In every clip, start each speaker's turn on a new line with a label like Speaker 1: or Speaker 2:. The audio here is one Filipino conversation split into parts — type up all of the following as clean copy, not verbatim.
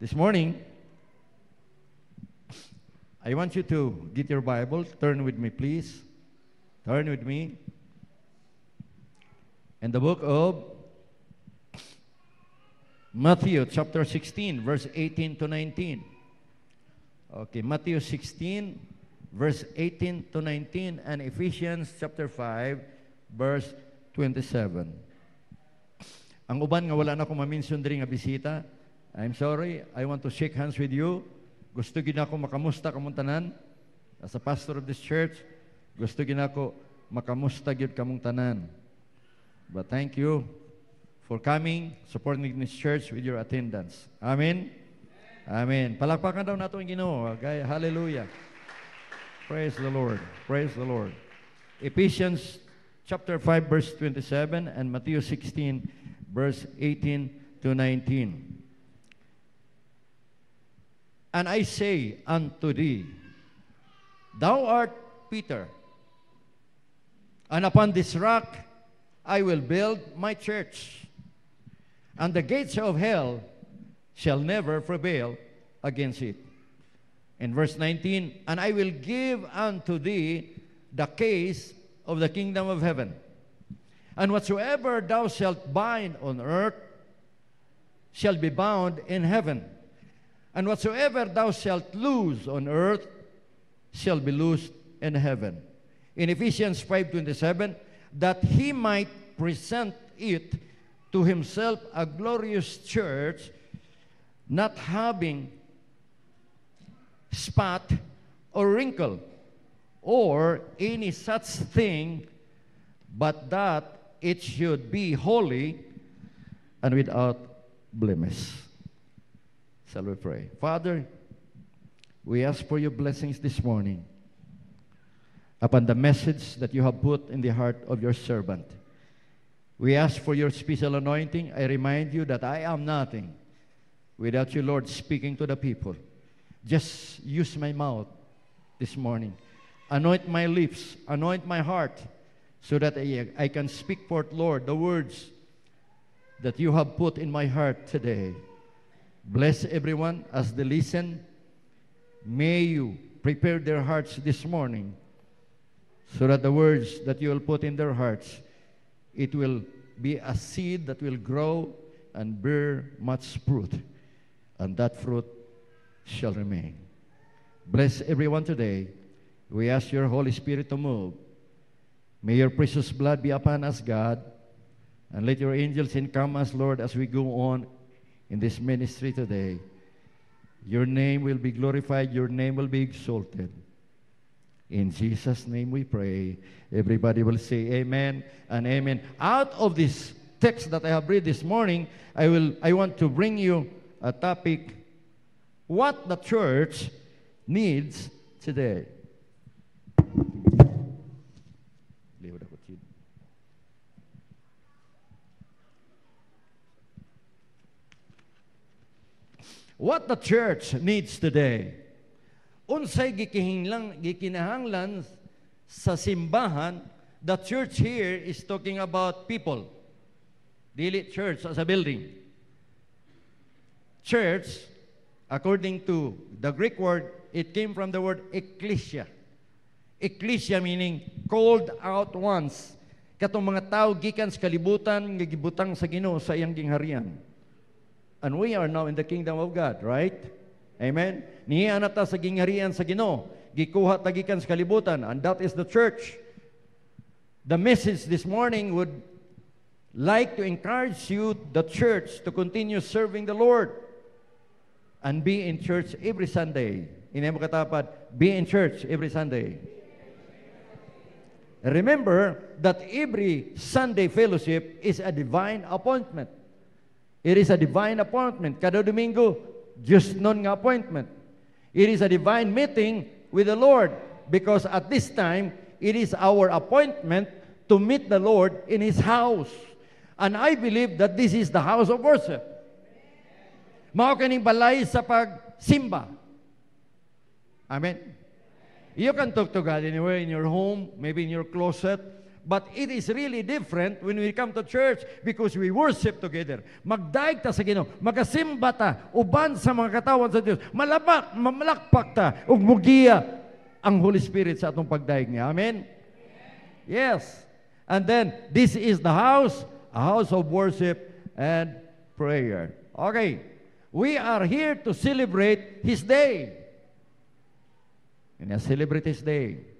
Speaker 1: This morning, I want you to get your Bible. Turn with me, please. Turn with me. In the book of Matthew, chapter 16, verse 18 to 19. Okay, Matthew 16, verse 18 to 19, and Ephesians chapter 5, verse 27. Ang uban nga wala na akong ma-mention diri nga bisita, I'm sorry, I want to shake hands with you. Gusto gid ako makamusta kamong tanan. As a pastor of this church, gusto gid ako makamusta gyud kamong tanan. But thank you for coming, supporting this church with your attendance. Amen? Amen. Palakpakan daw nato ang Ginoo. Okay? Hallelujah. Praise the Lord. Praise the Lord. Ephesians chapter 5 verse 27 and Matthew 16 verse 18 to 19. And I say unto thee, thou art Peter, and upon this rock I will build my church, and the gates of hell shall never prevail against it. In verse 19, and I will give unto thee the keys of the kingdom of heaven. And whatsoever thou shalt bind on earth shall be bound in heaven. And whatsoever thou shalt loose on earth shall be loosed in heaven. In Ephesians 5:27, that he might present it to himself a glorious church, not having spot or wrinkle or any such thing, but that it should be holy and without blemish. Shall we pray? Father, we ask for your blessings this morning upon the message that you have put in the heart of your servant. We ask for your special anointing. I remind you that I am nothing without you, Lord, speaking to the people. Just use my mouth this morning. Anoint my lips, anoint my heart, so that I can speak forth, Lord, the words that you have put in my heart today. Bless everyone as they listen. May you prepare their hearts this morning so that the words that you will put in their hearts, it will be a seed that will grow and bear much fruit, and that fruit shall remain. Bless everyone today. We ask your Holy Spirit to move. May your precious blood be upon us, God, and let your angels encamp us, Lord, as we go on in this ministry today. Your name will be glorified. Your name will be exalted. In Jesus' name we pray. Everybody will say amen and amen. Out of this text that I have read this morning, I want to bring you a topic, what the church needs today. What the church needs today. Unsay gikinahanglan sa simbahan, the church here is talking about people. Dili church as a building. Church, according to the Greek word, it came from the word ecclesia. Ecclesia meaning called out ones. Katong mga tao gikan sa kalibutan nga gibutang sa Ginoo sa iyang gingharian. And we are now in the kingdom of God, right? Amen? Niya na ta sa gingharian sa Ginoo. Gikuha tagikan sa kalibutan, and that is the church. The message this morning would like to encourage you, the church, to continue serving the Lord and be in church every Sunday. Inay mo katapad, be in church every Sunday. Remember that every Sunday fellowship is a divine appointment. It is a divine appointment. Kada Domingo, just non nga appointment. It is a divine meeting with the Lord, because at this time, it is our appointment to meet the Lord in His house. And I believe that this is the house of worship. Mao kaning balay sa pagsimba. Amen? You can talk to God anywhere, in your home, maybe in your closet, But it is really different when we come to church because we worship together. Magdaig ta sa Ginoo, magasimba ta, uban sa mga katawan sa Dios. Mamalakpak ta, ug mugiya ang Holy Spirit sa atong pagdaig niya. Amen? Yes. And then, this is the house, a house of worship and prayer. Okay. We are here to celebrate His day. And celebrate His day.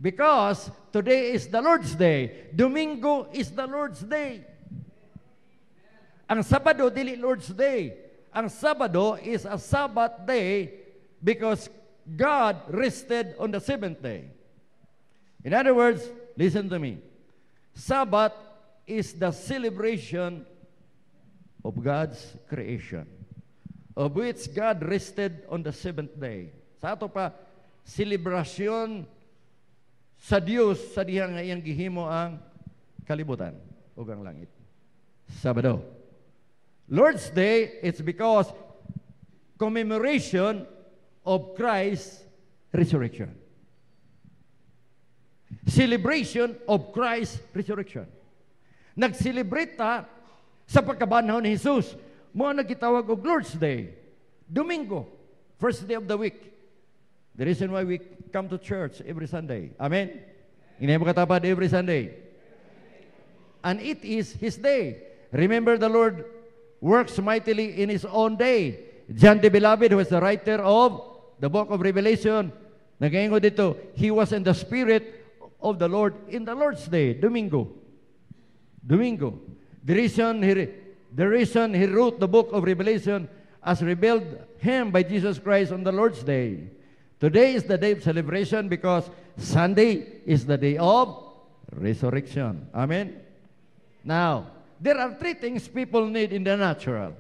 Speaker 1: Because today is the Lord's Day. Domingo is the Lord's Day. Ang Sabado, dili Lord's Day. Ang Sabado is a Sabbath day because God rested on the seventh day. In other words, listen to me. Sabbath is the celebration of God's creation, of which God rested on the seventh day. Sa ato pa, selebrasyon sa Dios sa diha nga iyang gihimo ang kalibutan ug ang langit. Sabado. Lord's Day, it's because commemoration of Christ's resurrection. Celebration of Christ's resurrection. Nag-celebrate ta sa pagkabanhaw ni Jesus. Mo nagitawag og Lord's Day. Domingo, first day of the week. The reason why we come to church every Sunday. Amen? Hindi mo katapad every Sunday. And it is His day. Remember, the Lord works mightily in His own day. John the Beloved, who is the writer of the book of Revelation, nag-iingo dito, he was in the Spirit of the Lord in the Lord's day, Domingo. Domingo. The reason he wrote the book of Revelation as revealed Him by Jesus Christ on the Lord's day. Today is the day of celebration because Sunday is the day of resurrection. Amen? Now, there are three things people need in the natural.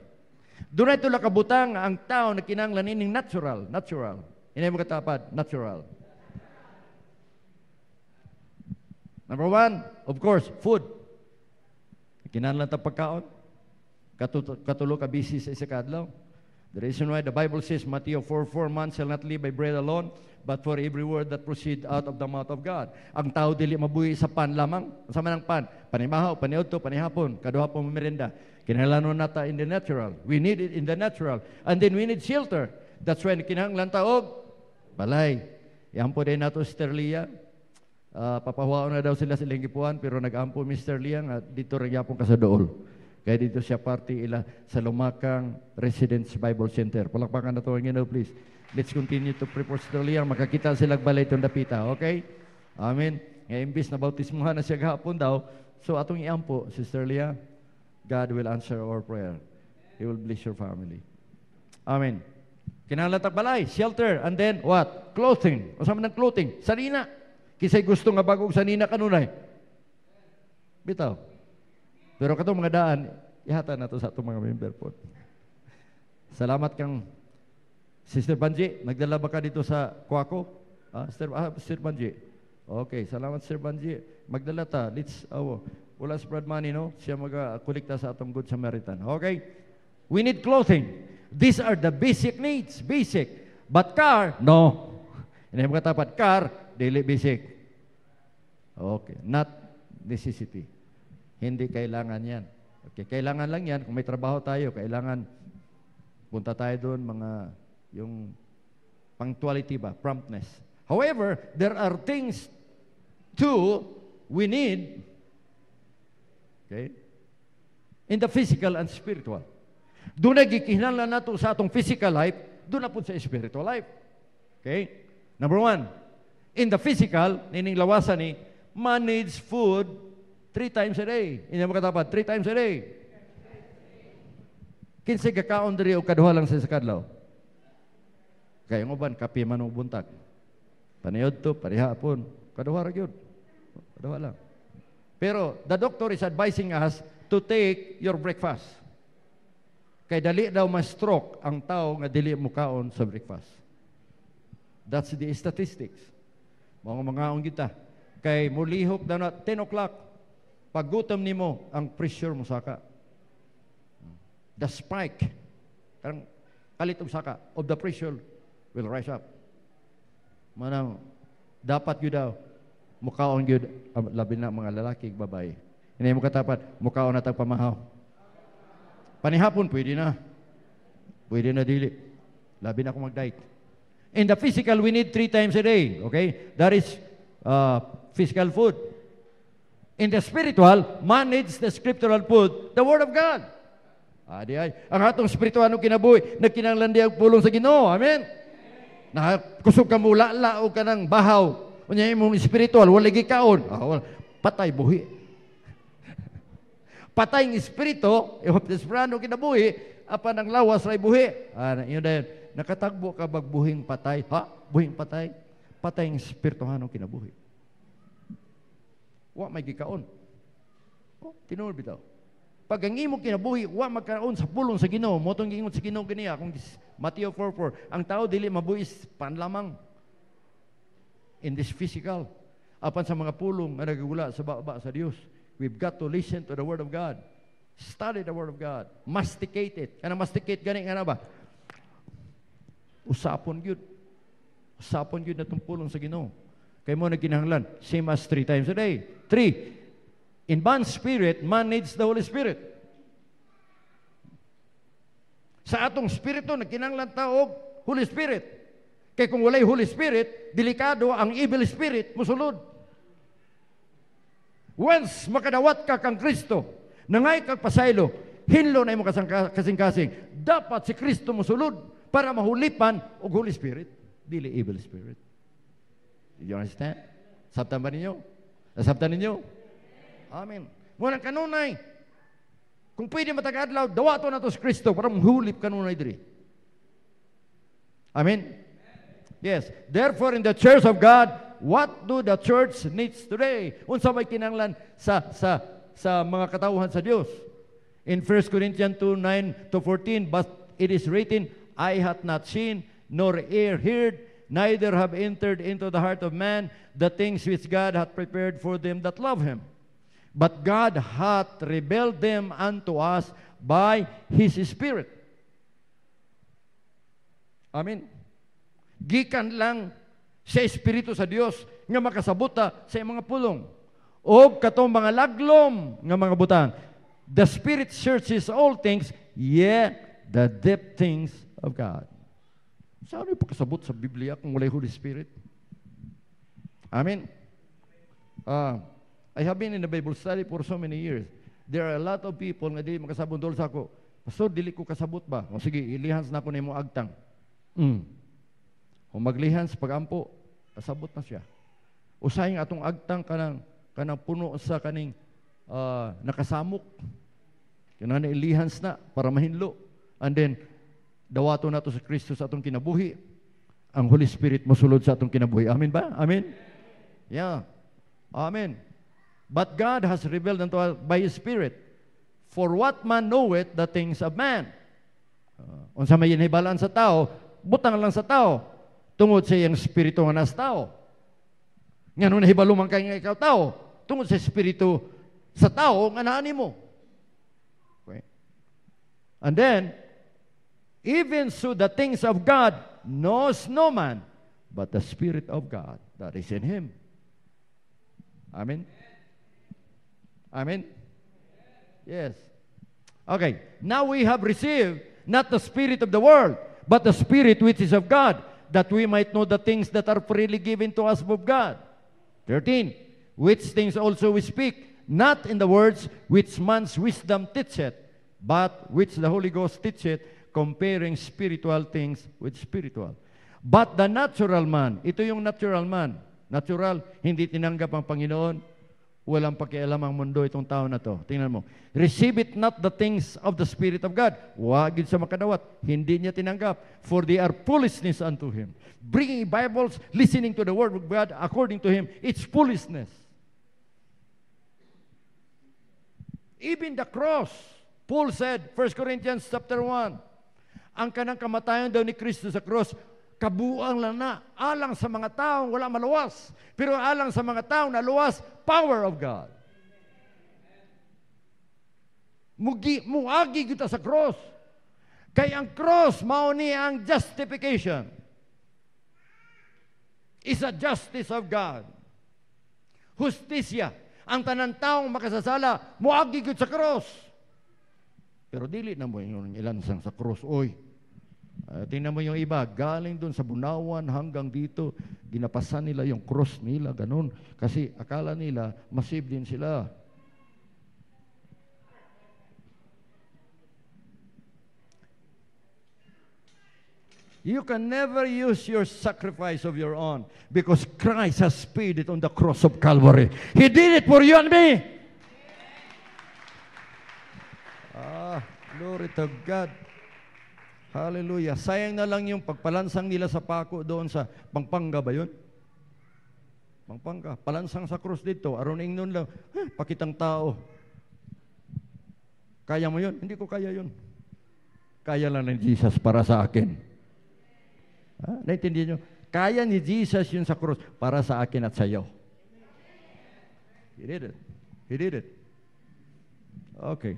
Speaker 1: Doon ito lakabutang ang tao na kinahanglan ining natural. Natural. Hindi mo katapad. Natural. Number one, of course, food. Kinahanglan ta pagkaon. Katulo ka busy sa isa kadlaw. The reason why the Bible says, Matthew 4:4, man shall not live by bread alone, but for every word that proceed out of the mouth of God. Ang tao dili mabuhi sa pan lamang. Sa manang pan, panimahaw, paniudto, panihapon, kaduhapon merenda. Kinahanglan nata in the natural. We need it in the natural. And then we need shelter. That's why kinahanglan ta og balay. Iampo din nato Sister Leah. Papahuaon na daw sila silang gipuan, pero nag-ampo Mr. Leah nga dito rin yapon ka sa dool. Kaya dito siya party ila sa Lumakang Residence Bible Center. Palakpakan na to ang Ginoo, please. Let's continue to pray for Sister Leah. Makakita silang balay itong dapita. Okay? Amen. Ngayon, imbis na bautismuhan na siya gahapon daw, so atong iampo, Sister Leah, God will answer our prayer. He will bless your family. Amen. Kinahanglan tag balay, shelter, and then what? Clothing. O sama ng clothing? Sanina. Kisay gusto nga bagong sanina kanunay. Bitaw. Pero katong mga daan, ihatan na to sa itong mga member po. Salamat kang Sister Banji. Nagdala ba ka dito sa Kwako? Sister Banji. Okay, salamat Sister Banji. Magdala ta. Wala si Brad Manny, no? Siya mag-kulikta sa atong Good Samaritan. Okay? We need clothing. These are the basic needs. Basic. But car, no. Hindi mo katapat. Car, daily basic. Okay. Not necessity. Hindi kailangan yan. Okay, kailangan lang yan. Kung may trabaho tayo, kailangan punta tayo doon, yung punctuality ba, promptness. However, there are things too we need, okay, in the physical and spiritual. Doon na gikinahanglan nato sa atong physical life, doon na po sa spiritual life. Okay? Number one, in the physical, nining lawasan ni, man needs food 3 times a day. Hindi mo katapat, 3 times a day. Kinsay kakaon diri o kaduha lang sa kadlaw. Kaya ng uban, kape man o buntag. Panayod to, parihapon. Kaduha ra gyud. Kaduha lang. Pero the doctor is advising us to take your breakfast. Kay dali daw ma-stroke ang tao nga dili mo kaon sa breakfast. That's the statistics. Mga kita. Kay mulihok daw na 10 o'clock. Paggutom nimo ang pressure mo saka. The spike, karang kalit og saka of the pressure will rise up. Manang dapat yun daw Mukaon gyud labi na mga lalaki ug babae. Hindi mo katapat, mukaon na tag pamahaw. Panihapon pwede na. Pwede na dili. Labi na kung mag-diet. In the physical, we need 3 times a day. Okay? That is physical food. In the spiritual, man needs the scriptural food, the Word of God. Di ay. Ang atong spiritual nung kinabuhi, nagkinanglan ang pulong sa Ginoo. Amen? Kusog ka mula, lao ka ng bahaw. Kunya imong spiritual, wala gikaon. Patay buhi. Patay ng espiritu, yung desperado kinabuhi, apa nang lawas ray buhi. Yun na yun. Nakatagbo ka bag buhing patay. Buhing patay? Patay ng espirituhan ng kinabuhi. Wa may gikaon. Tinuod bitaw. Pag ang imong kinabuhi, wa magkaon sa pulong sa Ginoo. Motong gingon sa Ginoo ganiya kung Mateo 4:4. Ang tao dili mabuhis panlamang in this physical. Apan sa mga pulong nga nagagula sa baba sa Dios. We've got to listen to the Word of God. Study the Word of God. Masticate it. Kana masticate gani nga na ba? Usapon gyud. Usapon gyud natong pulong sa Ginoo. Kay mo nagkinahanglan, same as 3 times a day. 3. In man's spirit, man needs the Holy Spirit. Sa atong spirito nagkinahanglan ta og Holy Spirit. Kay kung walay Holy Spirit, delikado ang evil spirit mosulod. Once makadawat ka kang Kristo, nangay kag pasaylo, hinlo na imo kasing-kasing. Dapat si Kristo mosulod para mahulipan og Holy Spirit, dili evil spirit. Did you understand? Sabtan ba ninyo? Nasabtan ninyo? Amen. Muna kanunay. Kung pwede matag-adlaw, dawato na to si Kristo para mahulip kanunay diri. Amen? Yes. Therefore, in the church of God, what do the church needs today? Unsa may kinahanglan sa mga katawhan sa Dios? In 1 Corinthians 2:9-14, but it is written, I hath not seen, nor ear heard, neither have entered into the heart of man the things which God hath prepared for them that love Him. But God hath revealed them unto us by His Spirit. Amen. Gikan lang sa Espiritu sa Dios nga makasabuta sa mga pulong. O katong mga laglom nga mga butang. The Spirit searches all things, the deep things of God. Saan yung pagkasabot sa Biblia kung walay Holy Spirit? Amen. I have been in the Bible study for so many years. There are a lot of people nga dili makasabot dol sa ako. Pastor, dili ko kasabot ba? O sige, ilihans na ko nimo agtang. Kung maglihans pagampo, kasabot na siya. Usay nga atong agtang kanang puno sa kaning nakasamok. Kinahanglan ilihans na para mahinlo. And then dawato na to sa Kristo sa atong kinabuhi. Ang Holy Spirit mosulod sa atong kinabuhi. Amen ba? Amen? Yeah. Amen. But God has revealed unto us by His Spirit. For what man knoweth the things of man? Unsa may hinahibalaan sa tao, butang lang sa tao. Tungod sa iyang Espiritu nga nas tao. Nga nung nahibalo man kay nga ikaw tao, tungod sa Espiritu sa tao nga naani mo. Okay. And then, even so the things of God knows no man, but the Spirit of God that is in him. Amen? Amen? Yes. Okay. Now we have received not the spirit of the world, but the Spirit which is of God, that we might know the things that are freely given to us of God. 13. Which things also we speak, not in the words which man's wisdom teacheth, but which the Holy Ghost teacheth, comparing spiritual things with spiritual. But the natural man, ito yung natural man. Natural, hindi tinanggap ang Panginoon. Walang pakialam ang mundo itong tao na to. Tingnan mo. Receive it not the things of the Spirit of God. Wagid sa makadawat. Hindi niya tinanggap. For they are foolishness unto him. Bringing Bibles, listening to the Word of God, according to him, it's foolishness. Even the cross, Paul said, 1 Corinthians chapter 1, ang kanang kamatayan daw ni Kristo sa cross, kabuang lang na, alang sa mga taong wala maluwas. Pero alang sa mga taong naluwas, power of God. Muagi kita sa cross. Kaya ang cross, mao ni ang justification. Is a justice of God. Hustisya. Ang tanan taong makasasala, muagi gyud sa cross. Pero dili na mo yung ilansang sa cross. Oy, tingnan mo yung iba, galing doon sa Bunawan hanggang dito, ginapasan nila yung cross nila, ganun. Kasi akala nila, masib din sila. You can never use your sacrifice of your own because Christ has paid it on the cross of Calvary. He did it for you and me. Glory to God. Hallelujah. Sayang na lang yung pagpalansang nila sa pako doon sa Pampanga ba yun? Pampanga. Palansang sa cross dito. Aroning nun lang. Pakitang tao. Kaya mo yun? Hindi ko kaya yun. Kaya lang ng Jesus para sa akin. Naintindihan nyo? Kaya ni Jesus yun sa cross para sa akin at sa iyo. He did it. He did it. Okay.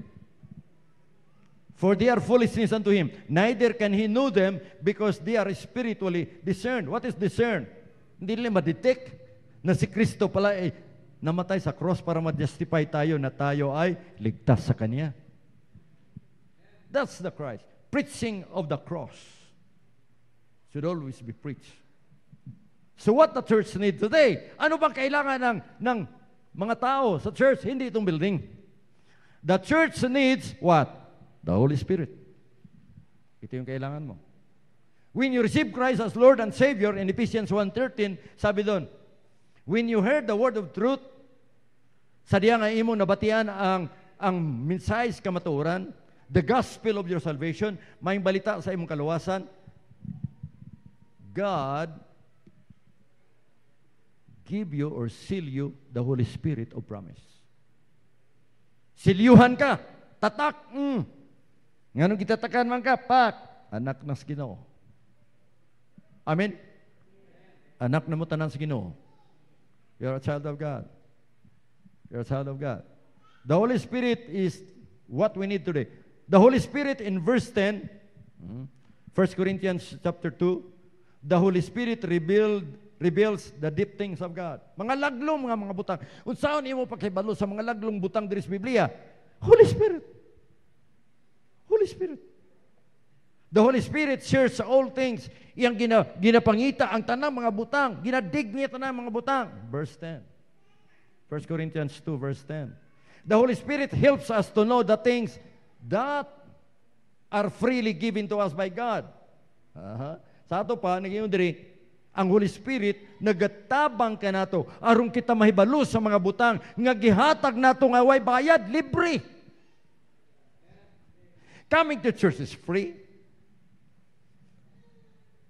Speaker 1: For they are foolishness unto him. Neither can he know them because they are spiritually discerned. What is discerned? Hindi nila ma-detect na si Kristo pala ay namatay sa cross para ma-justify tayo na tayo ay ligtas sa Kanya. That's the Christ. Preaching of the cross should always be preached. So what the church need today? Ano bang kailangan ng mga tao sa church? Hindi itong building. The church needs what? The Holy Spirit. Ito yung kailangan mo. When you receive Christ as Lord and Savior, in Ephesians 1:13, sabi doon, when you heard the word of truth, sadya nga imo nabatian ang mensahe kamatuoran, the gospel of your salvation, may balita sa imong kaluwasan, God give you or seal you the Holy Spirit of promise. Silyuhan ka, tatak, nganong kitatakan man ka, pak, anak ng Ginoo. Amen? Anak na mo tanan sa Ginoo. You're a child of God. You're a child of God. The Holy Spirit is what we need today. The Holy Spirit in verse 10, 1 Corinthians chapter 2, the Holy Spirit reveals the deep things of God. Mga laglong, mga butang. Unsaon imo pakibalo sa mga laglong butang diri sa Biblia? Holy Spirit. Holy Spirit. The Holy Spirit shares all things. Iyang ginapangita ang tanang mga butang. Ginadig niya tanang mga butang. Verse 10. 1 Corinthians 2 verse 10. The Holy Spirit helps us to know the things that are freely given to us by God. Sa ato pa, nagyong diri, ang Holy Spirit nagatabang ka nato aron kita mahibalo sa mga butang nga gihatag nato nga way bayad, libre. Coming to church is free.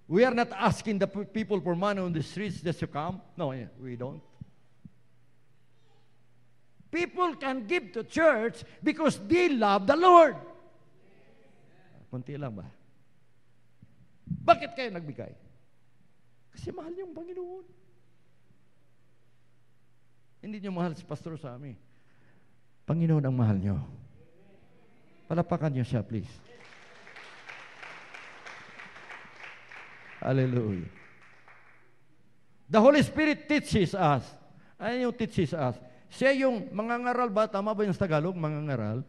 Speaker 1: We are not asking the people for money on the streets just to come. No, we don't. People can give to church because they love the Lord. Kunti lang ba? Bakit kayo nagbigay? Kasi mahal niyo ang Panginoon. Hindi niyo mahal si pastor sa amin. Panginoon ang mahal niyo. Palapakan niyo siya, please. Hallelujah. The Holy Spirit teaches us. Ano yung teaches us? Siya yung mangangaral ba? Tama ba yung sa Tagalog? Mangangaral?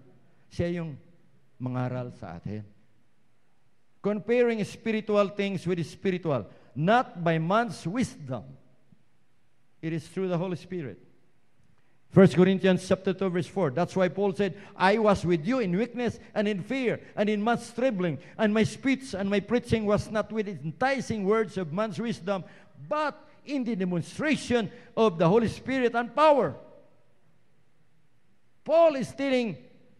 Speaker 1: Siya yung mangaral sa atin. Comparing spiritual things with spiritual. Not by man's wisdom. It is through the Holy Spirit. 1 Corinthians chapter 2 verse 4. That's why Paul said, I was with you in weakness and in fear and in much trembling, and my speech and my preaching was not with enticing words of man's wisdom, but in the demonstration of the Holy Spirit and power. Paul is telling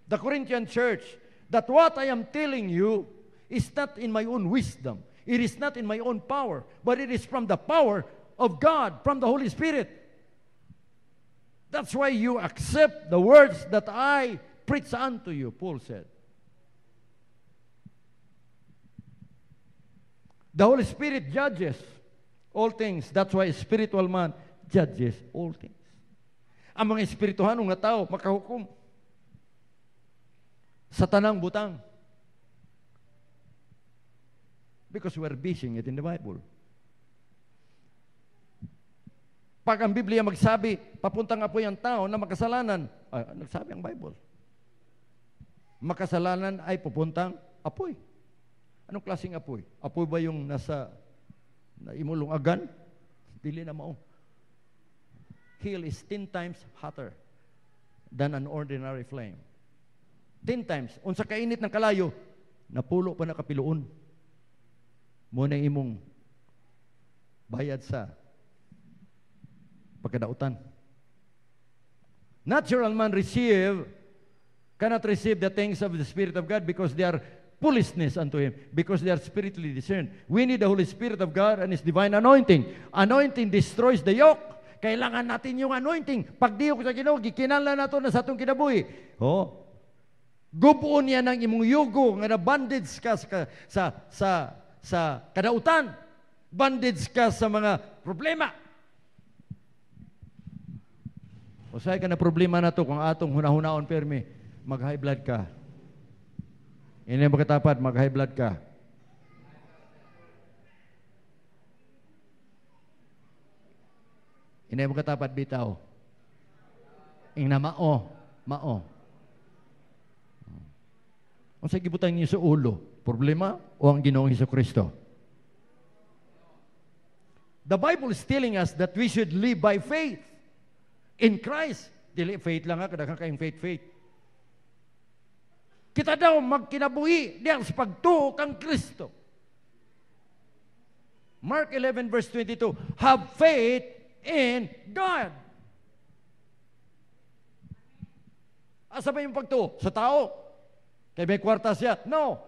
Speaker 1: the Corinthian church that what I am telling you is not in my own wisdom. It is not in my own power, but it is from the power of God, from the Holy Spirit. That's why you accept the words that I preach unto you, Paul said. The Holy Spirit judges all things. That's why a spiritual man judges all things. Ang mga espirituhanong nga tao makahukom sa tanang butang. Because we are basing it in the Bible. Pag ang Biblia magsabi, papuntang apoy ang tao na makasalanan, nagsabi ang Bible. Makasalanan ay pupuntang apoy. Anong klaseng apoy? Apoy ba yung nasa imulong agan? Dili na mao. Hell is 10 times hotter than an ordinary flame. 10 times. Unsa kainit ng kalayo, napulo pa na kapiluon. Muna imong bayad sa pagkadautan. Natural man cannot receive the things of the Spirit of God because they are foolishness unto him, because they are spiritually discerned. We need the Holy Spirit of God and His divine anointing. Anointing destroys the yoke. Kailangan natin yung anointing. Pag di ko sa Ginoo, gikinahanglan nato na sa atong kinabuhi. Gubuon niya ng imong yugo nga na bondage ka sa kadautan. Bondage ka sa mga problema. Usay ka na problema na to kung atong hunahunaon permi, mag-high blood ka. Ini mo katapat, mag-high blood ka. Ini mo katapat, bitaw. Ing na mao. Kung sa gibutan niyo sa ulo, problema o ang Ginoong Hesukristo? The Bible is telling us that we should live by faith in Christ. Dili faith lang kadaghan kayong faith. Kita daw magkinabuhi diyan sa pagtuo kang Kristo. Mark 11 verse 22, have faith in God. Asa ba yung pagtuo? Sa tao? Kaya may kwarta siya? No.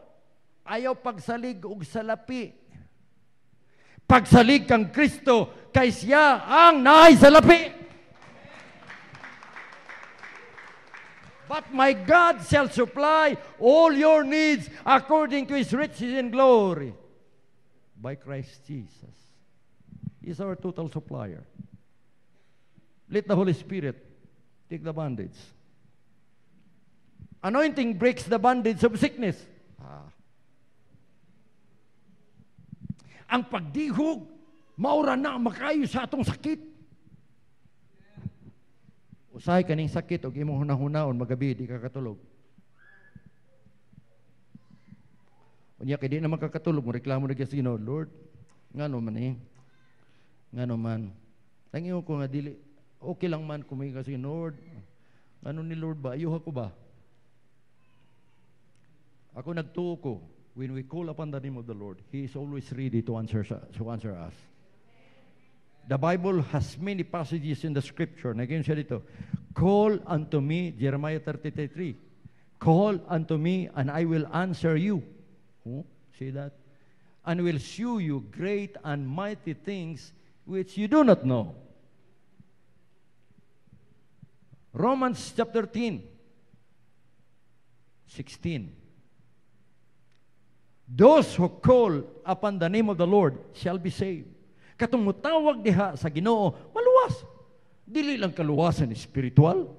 Speaker 1: Ayaw pagsalig og salapi. Pagsalig kang Kristo, kay siya ang naay salapi. But my God shall supply all your needs according to His riches in glory by Christ Jesus. He is our total supplier. Let the Holy Spirit take the bondage. Anointing breaks the bondage of sickness. Ang pagdihog, maura na makayo sa atong sakit. Usahay kaning sakit og imong hunahunaon magabi di ka katulog. Unya kay di naman ka katulog mo reklamo na sa Ginoo, Lord, ngano man ngano man. Tangiyo ko nga dili okay lang man kuminga sa Lord. Ano ni Lord ba? Ayuha ko ba? Ako nagtuo ko, when we call upon the name of the Lord, He is always ready to answer us. The Bible has many passages in the Scripture. Nagyan siya dito. Call unto me, Jeremiah 33. Call unto me and I will answer you. See that? And will shew you great and mighty things which you do not know. Romans chapter 10, 16. Those who call upon the name of the Lord shall be saved. Katong mutawag diha sa Ginoo, maluwas. Dili lang kaluwasan espiritual.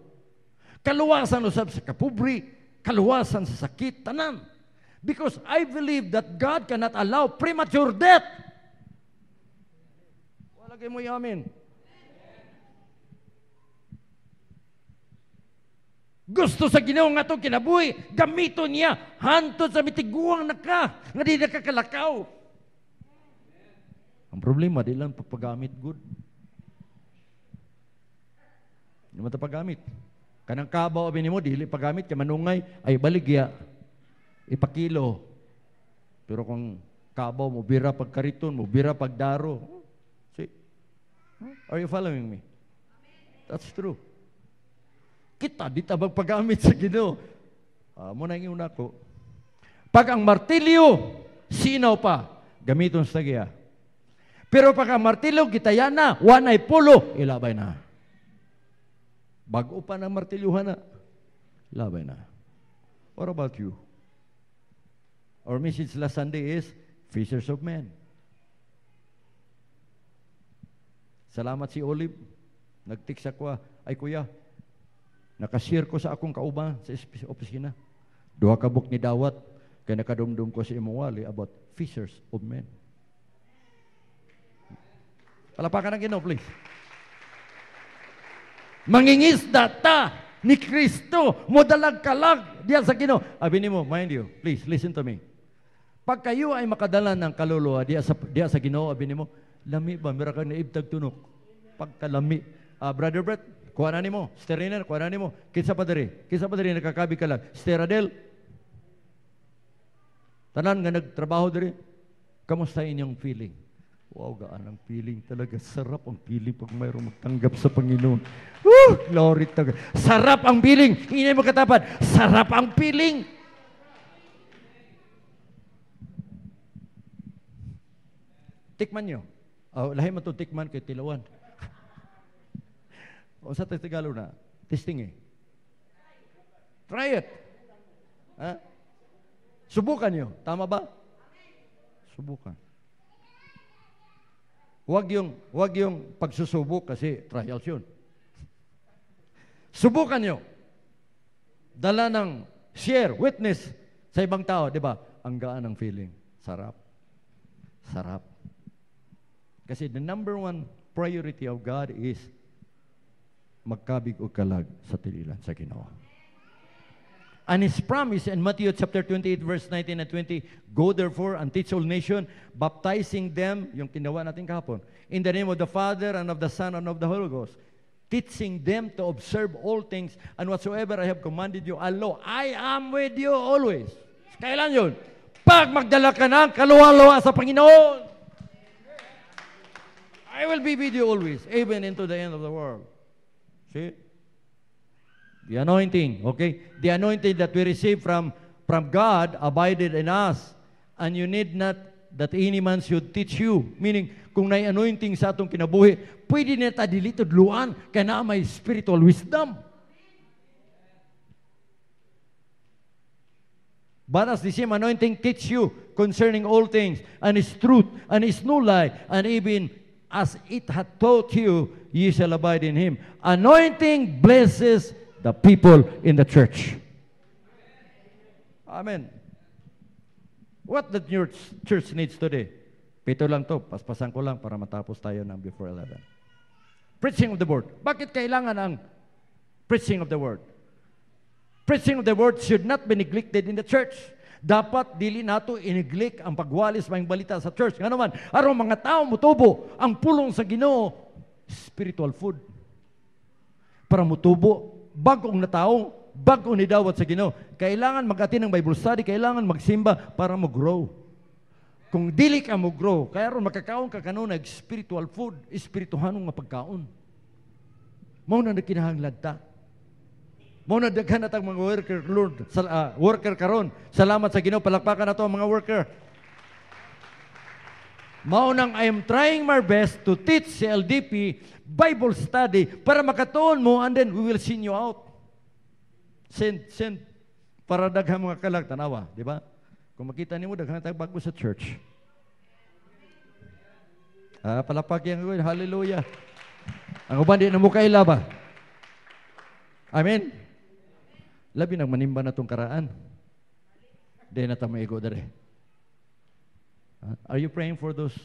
Speaker 1: Kaluwasan usab sa kapubri, kaluwasan sa sakit, tanan. Because I believe that God cannot allow premature death. Wala kayo mo amen. Gusto sa Ginoo nga itong kinabuhi, gamito niya, hantod sa mitiguang naka, nga di nakakalakaw. Ang problema, di lang papagamit good. Di mo ito pagamit. Kanang kabaw abin mo, dili pagamit, kaya manungay, ay baligya, ipakilo. Pero kung kabaw, mo bira pagkariton, mo bira pagdaro. See? Are you following me? That's true. Kita, di tabag pagamit sa Ginoo. Muna yung una ko. Pag ang martilyo, sinaw pa, gamiton sa tagiya. Pero pag ang martilyo, gitaya na, wanay pulo, ilabay na. Bago pa ng martilyuhan na, ilabay na. What about you? Our message last Sunday is, fishers of men. Salamat si Olive. Nag-text ako, ay kuya, nakashare ko sa akong kauban sa opisina. 2 ka book ni Dawat, kaya nakadumdum ko sa imong wali about fishers of men. Palapakan ng Ginoo, please. Mangingisda ta ni Kristo, modalag kalag diyan sa Ginoo. Abi nimo, mind you, please listen to me. Pag kayo ay makadala ng kaluluwa diya sa Ginoo, abi nimo, lami ba mira ka naibtag tunok. Pagkalami. Brother Brett, kuha na nimo, steriner, kuha na nimo. Kinsa pa diri nakakabi ka lang. Steradel. Tanan nga nagtrabaho diri. Kamusta inyong feeling? Wow, gaan ang feeling talaga. Sarap ang feeling pag mayroong magtanggap sa Panginoon. Glory to God. Sarap ang feeling. Hindi mo katapat. Sarap ang feeling. Tikman nyo. Lahi man ito tikman kay Tilawan. O sa Tagalog na, testing eh. Try it. Ha? Subukan nyo. Tama ba? Subukan. Huwag yung pagsusubok kasi trials yun. Subukan nyo. Dala ng share, witness sa ibang tao, di ba? Ang gaan ng feeling. Sarap. Sarap. Kasi the number one priority of God is magkabig o kalag sa tililan sa Ginoo. And His promise in Matthew chapter 28 verse 19 and 20, go therefore and teach all nations, baptizing them, yung ginawa natin kahapon, in the name of the Father and of the Son and of the Holy Ghost, teaching them to observe all things, and whatsoever I have commanded you, lo, I am with you always. Kailan yun? Pag magdala ka ng kaluwa-luwa sa Panginoon. I will be with you always, even into the end of the world. See? The anointing, okay? The anointing that we receive from God abided in us. And you need not that any man should teach you. Meaning, kung may anointing sa atong kinabuhi, pwede na ta dilitod luan kaya na may spiritual wisdom. But as the same anointing teach you concerning all things, and is truth, and is no lie, and even as it hath taught you, ye shall abide in Him. Anointing blesses the people in the church. Amen. What the church needs today? Pito lang to, paspasan ko lang para matapos tayo ng before 11. Preaching of the word. Bakit kailangan ang preaching of the word? Preaching of the word should not be neglected in the church. Dapat dili nato ineglect ang pagwalis ng balita sa church. Nga naman, aron mga tao mutubo ang pulong sa Ginoo, spiritual food. Para mutubo, bagong na tao, bagong nidawat sa Ginoo. Kailangan mag-attend ng Bible study, kailangan magsimba para mo-grow. Kung dili ka mo-grow, kaya ron makakaon ka kanon ng spiritual food, espirituhanong nga pagkaon. Mao na kinahanglan ta. Mao na daghan natang mga worker, Lord, worker karon. Salamat sa Ginoo, palakpakan nato ang mga worker. Mao nang I am trying my best to teach si LDP Bible study para makatuon mo, and then we will send you out. Send para daghang mga kalag tanawa, di ba? Kung makita nimo daghang tayong bago sa church. Palapag yan ko, hallelujah. Ang uban di na mo kaila ba? Amen. Labi nang manimba na tong karaan. Di na ta maigo dere. Are you praying for those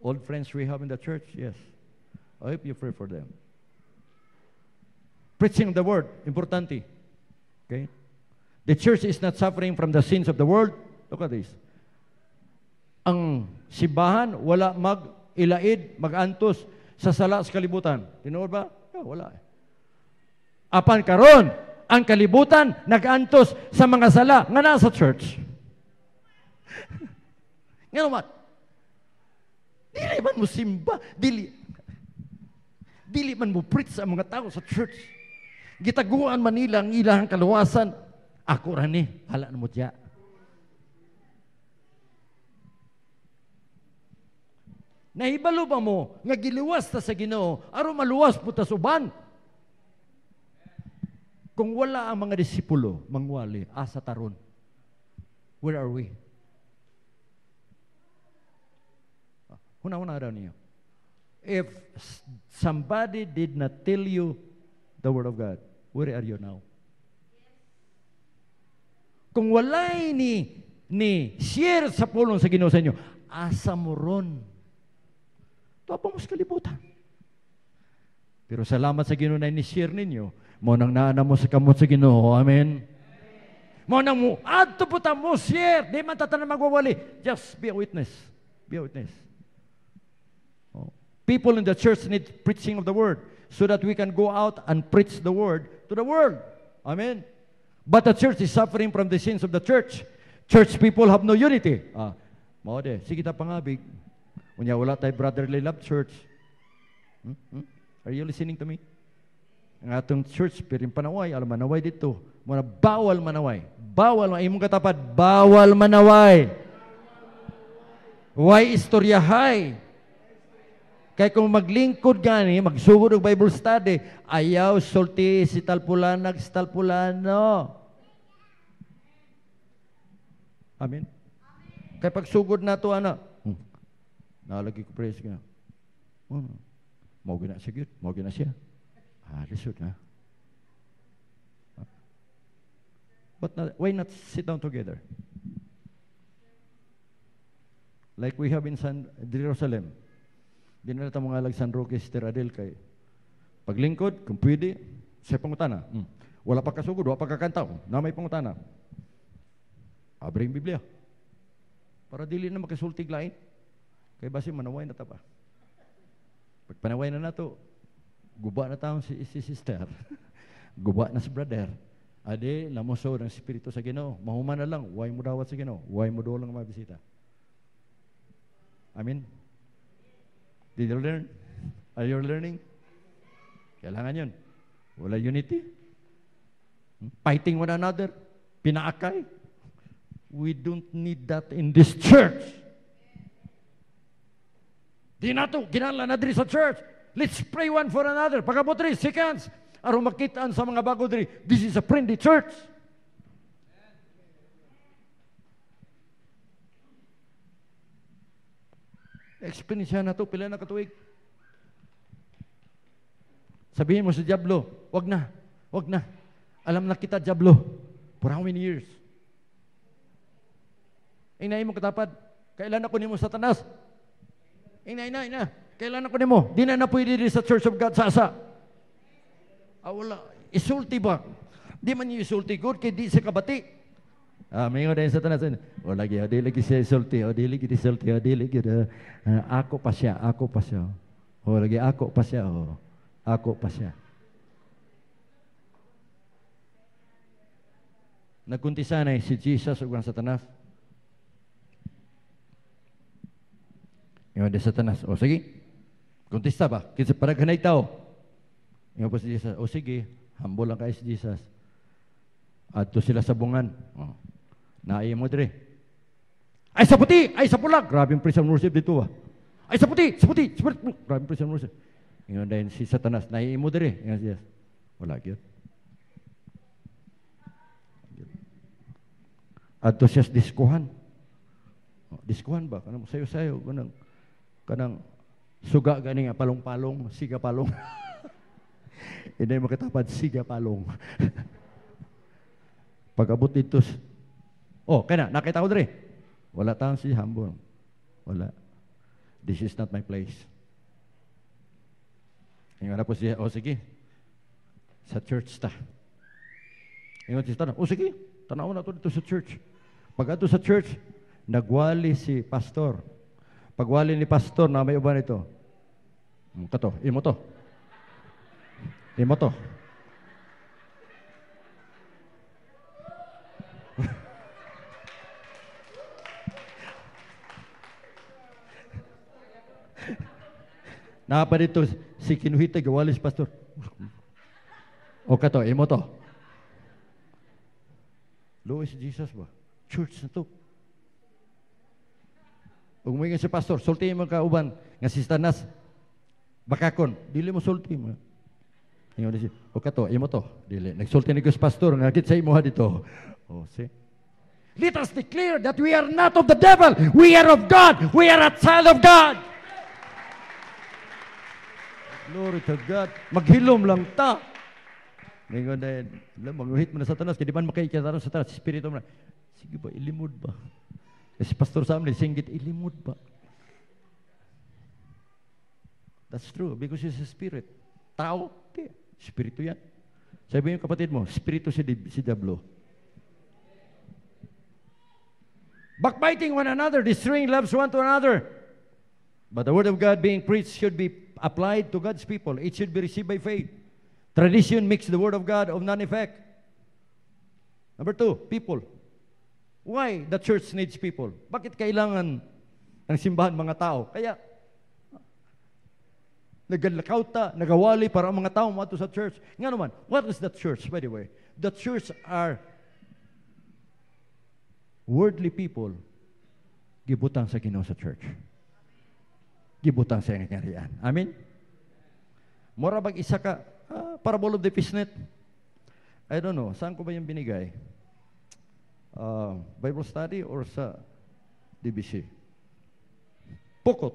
Speaker 1: old friends we have in the church? Yes. I hope you pray for them. Preaching the word, importante. Okay? The church is not suffering from the sins of the world. Look at this. Ang simbahan, wala mag-ilaid, mag-antos sa sala sa kalibutan. Tinuod ba? Wala. Apan karon, ang kalibutan, nag-antos sa mga sala nga nasa church. Nga naman, dili man mo simba, dili man mo preach sa mga tao sa church. Gitaguan man nila ang ilang kaluwasan. Ako rani, hala na mo diya. Nahibalo ba mo nga giliwas ta sa Ginoo aron maluwas po ta suban? Kung wala ang mga disipulo mangwali asa taron. Where are we? Huna-huna daw niyo. If somebody did not tell you the word of God, where are you now? Kung walay ni share sa pulong sa Ginoo sa inyo, asa mo ron? Tapos mas kalibutan. Pero salamat sa Ginoo na ni-share ninyo. Mo nang naana mo sa kamot sa Ginoo. Amen. Mo nang mo, adto po ta mo, share. Di man tatanan magwawali. Just be a witness. Be a witness. Oh. People in the church need preaching of the word so that we can go out and preach the word to the world. Amen. But the church is suffering from the sins of the church. Church people have no unity. Mao de, sige ta pangabig. Unya wala tay brotherly love church. Are you listening to me? Ang atong church piring panaway, alam manaway dito. Muna bawal manaway. Bawal imong katapad, bawal manaway. Why istoryahay? Kaya kung maglingkod gani, magsugod og Bible study, ayaw sulti si talpulanag si talpulano. Amen. Kaya pagsugod na ito, nalagi ko praise ka. Mau gina siya, mau gina siya. Lisod na. But why not sit down together? Like we have in Jerusalem. Di na natin mga San Roque, Sister Adel kay paglingkod, kung pwede, siya pangutana. Wala pa kasugod, wala pa kakantaw. Na may pangutana. Abring Biblia. Para dili na makasultig lain. Kaya basi manaway na tapa. Pag panaway na nato, guba na taong si sister. Guba na si brother. Ade, lamoso ng Espiritu sa Ginoo. Mahuman na lang, why mo dawat sa Ginoo? Why mo doon lang mabisita? Amen? Did you learn? Are you learning? Kailangan yun. Wala unity. Fighting one another. Pinaakay. We don't need that in this church. Di na ito, ginala na diri sa church. Let's pray one for another. Pagkabot 3 seconds. Aron makitaan sa mga bago diri. This is a friendly church. Experience na ito, pila na katuig. Sabihin mo sa Diablo, wag na, wag na. Alam na kita, Diablo. For how many years? Inay mo katapad. Kailan ako nimo Satanas? Ina. Kailan ako nimo? Di na pwede din sa Church of God sasa. Wala. Isulti ba? Di man yung isulti good, kaya di sa kabati. Mayroon din Satanas. O lagi siya isulti. O di lagi isulti. O di lagi. Ako pa siya. O lagi ako pa siya. O ako pa siya. Nagkuntisa na si Jesus o ang Satanas. Yung de Satanas, o sige, kontesta ba? Kasi parang ganay tao. Yung po si Jesus, o sige, humble lang kayo si Jesus. Adto sila sa bungan. Naay mo dire. Ay sa puti! Ay sa pulag! Grabing praise and worship dito ba? Ay sa puti! Grabing praise and worship. Yung dahil si Satanas, naay mo dire. Yung si Jesus, wala yun. Adto siya diskuhan. Diskuhan ba? Kanang sayo-sayo. Kanang suga gani nga palong-palong, siga palong. Hindi mo katapad, siga palong. Pag-abot dito, kaya nakita ko dre. Wala taong si Hambon. Wala. This is not my place. Yung po siya, sige. Sa church ta. Yung siya, sige. Tanaw na to dito sa church. Pag ato sa church, nagwali si pastor. Pagwali ni pastor na may uban ito. Kato, imo to. Napa dito si Kinuhita gawali si pastor. O kato, imo to. Louis Jesus ba? Church na to. Kung may nga si pastor, sulti mo ka uban nga si Satanas bakakon, dili mo sulti mo. Ingon siya, o kato, imo to. Dili. Nagsulti ni si pastor, nakit sa imo ha dito. See? Let us declare that we are not of the devil. We are of God. We are a child of God. Glory to God. Maghilom lang ta. Ingon dahil, mag-hit mo na Satanas, kaya di man makikita sa Satanas, Espiritu mo na, sige ba, ilimod ba? Si pastor sa amin, singgit, ilimod ba? That's true, because he's a spirit. Tao? Di. Espiritu yan. Sabi yung kapatid mo, espiritu si Diablo. Backbiting one another, destroying loves one to another. But the word of God being preached should be applied to God's people. It should be received by faith. Tradition makes the word of God of none effect. Number 2, people. Why the church needs people? Bakit kailangan ng simbahan mga tao? Kaya, nagalakauta, nagawali para ang mga tao mato sa church. Nga naman, what is the church, by the way? The church are worldly people gibutang sa Ginoo sa church. Gibutang sa ingarian. Amen? Mora bag isa ka, parable of the fishnet. I don't know, saan ko ba yung binigay? Bible study or sa DBC? Pukot.